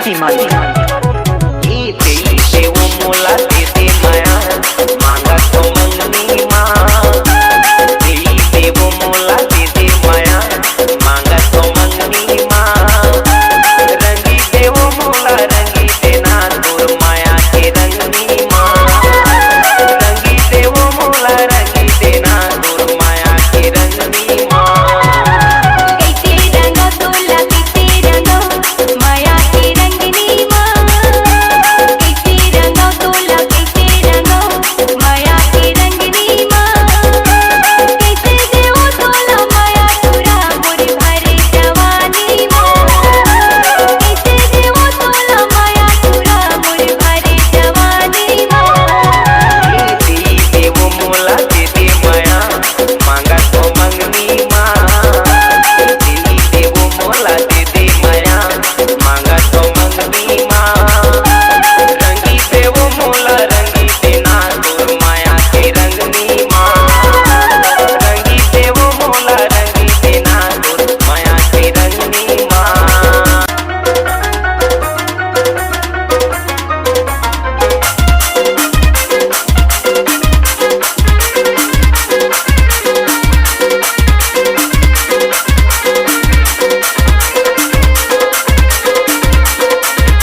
हिमालय देव मोला देते माया मांगा तो मंगनी माँ देव मोला देते माया मांगा तो मंगनी माँ रंगी देव मोला रंगी देना तोर माया के रंगनी माँ रंगी देव मोला रंगी देना तोर माया के रंगनी माँ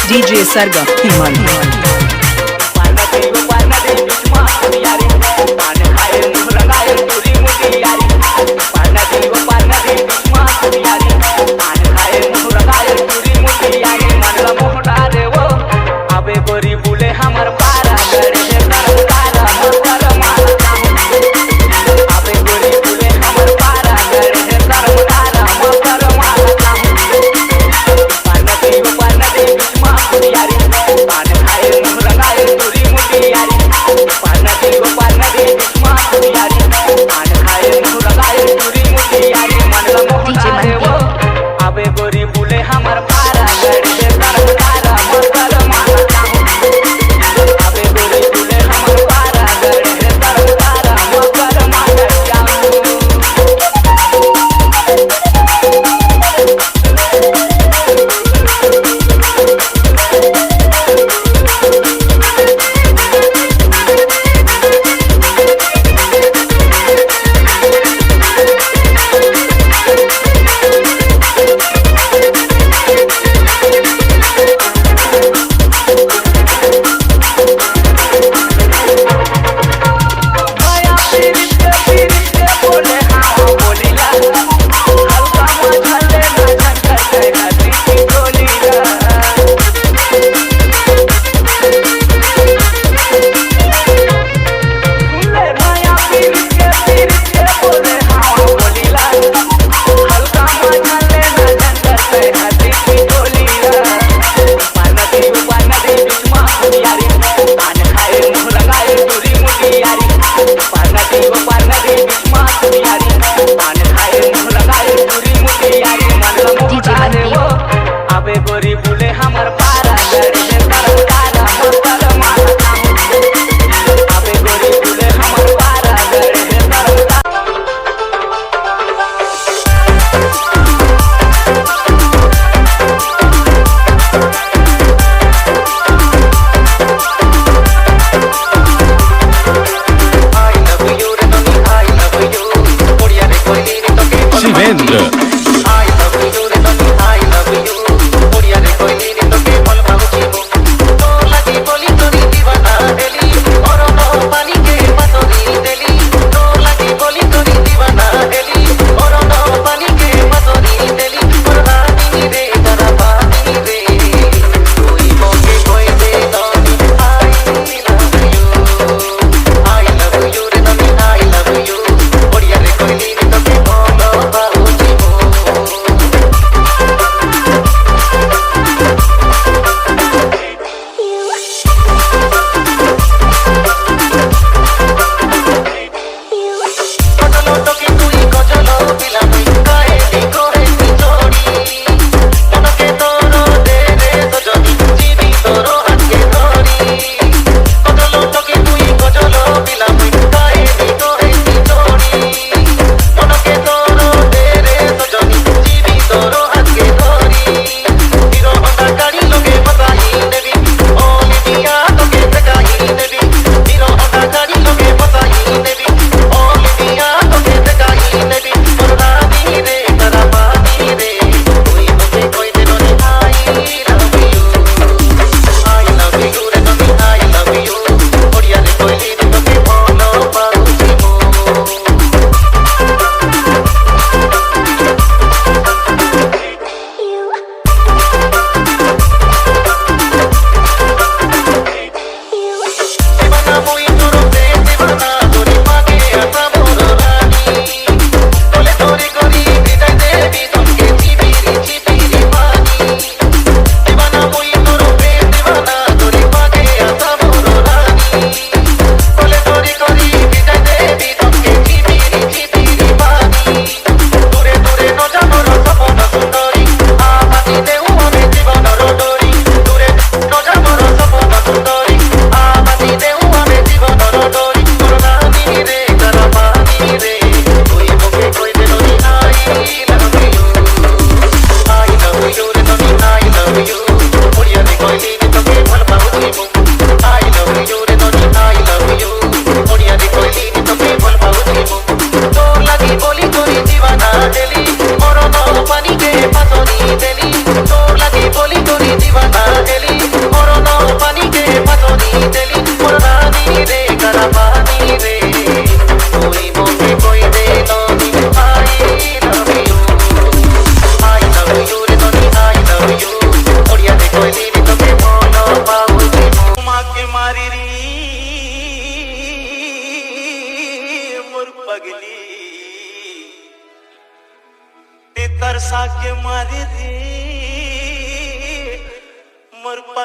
DJ Sargam Himalayal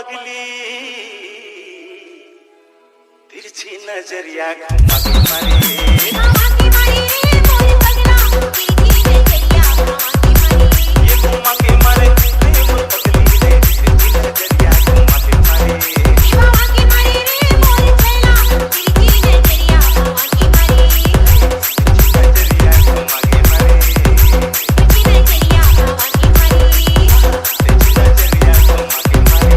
पगली तिरछी नजरिया घुमा के मारे मामा की मारी रे मोर पगला तिरछी नजरिया मामा की मारी ये घुमा के मारे रे मोर पगली रे तिरछी नजरिया घुमा के मारे मामा की मारी रे मोर छैला तिरछी नजरिया मामा की मारी नजरिया घुमा के मारे तिरछी नजरिया मामा की मारी तिरछी नजरिया घुमा के मारे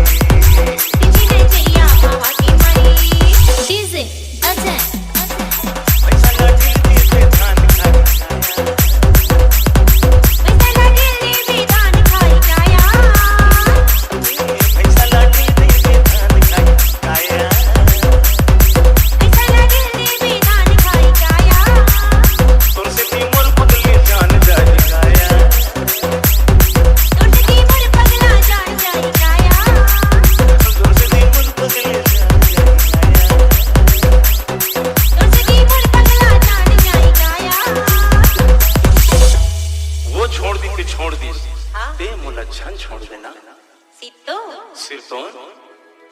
तिरछी नजरिया मामा की मारी डीजे अजय पैसा लगी दिल पे धान खाया पैसा लगे रे बेदान खाई जाया पैसा लगी दिल पे धान खाया पैसा लगे रे बेदान खाई जाया तुमसे भी मोर पगली जान जाई गाया तुझ की मोर पगला जान जाई जाया तुमसे भी मोर पगली जान जाई गाया तुझ की मोर पगला जान जाई जाया वो छोड़ दी ते छोड़ दी हाँ ते मुला छन छोड़ देना सीतो सिर तो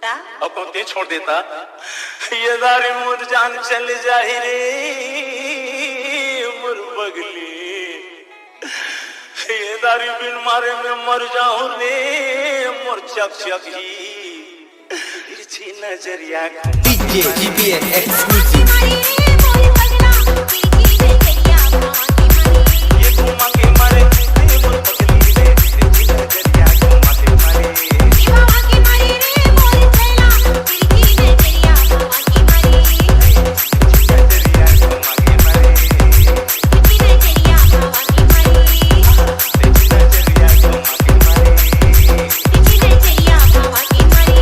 ता अब कौन ते छोड़ देता ये दारी मुझ जान चल जाही रे मुर पगली ये दारी बिन मारे में मर जाऊं रे मोर चक चक ही तिरछी नजरिया DJ GBS exclusive. मारी रे मोर पगला तिरछी नजरिया मामा की मारी ये घुमा के मारे रे मोर पगली रे तिरछी नजरिया घुमा के मारे मामा की मारी रे मोर छैला तिरछी नजरिया मामा की मारी नजरिया घुमा के मारे तिरछी नजरिया मामा की मारी तिरछी नजरिया घुमा के मारे तिरछी नजरिया मामा की मारी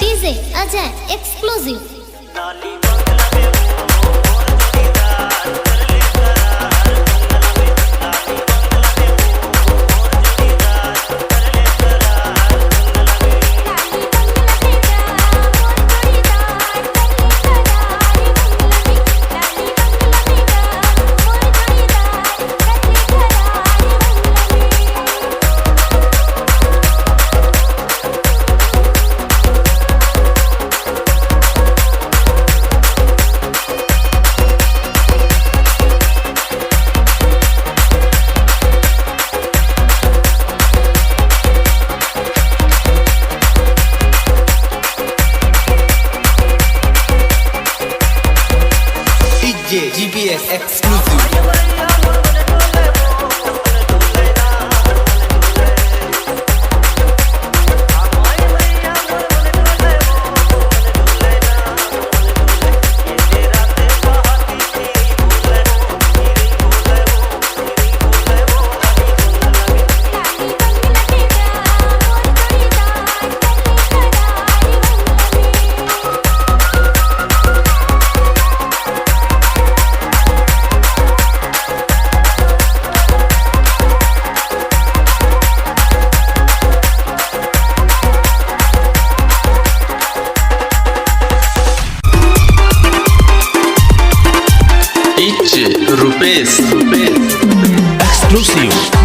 डीजे अजय एक्सक्लूसिव नाली बंगला में वो मोर जोड़ीदार कर ले करार बंगला में नाली बंगला में वो मोर जोड़ीदार कर ले करार बंगला में DJ GBS exclusive. Rupesh exclusive.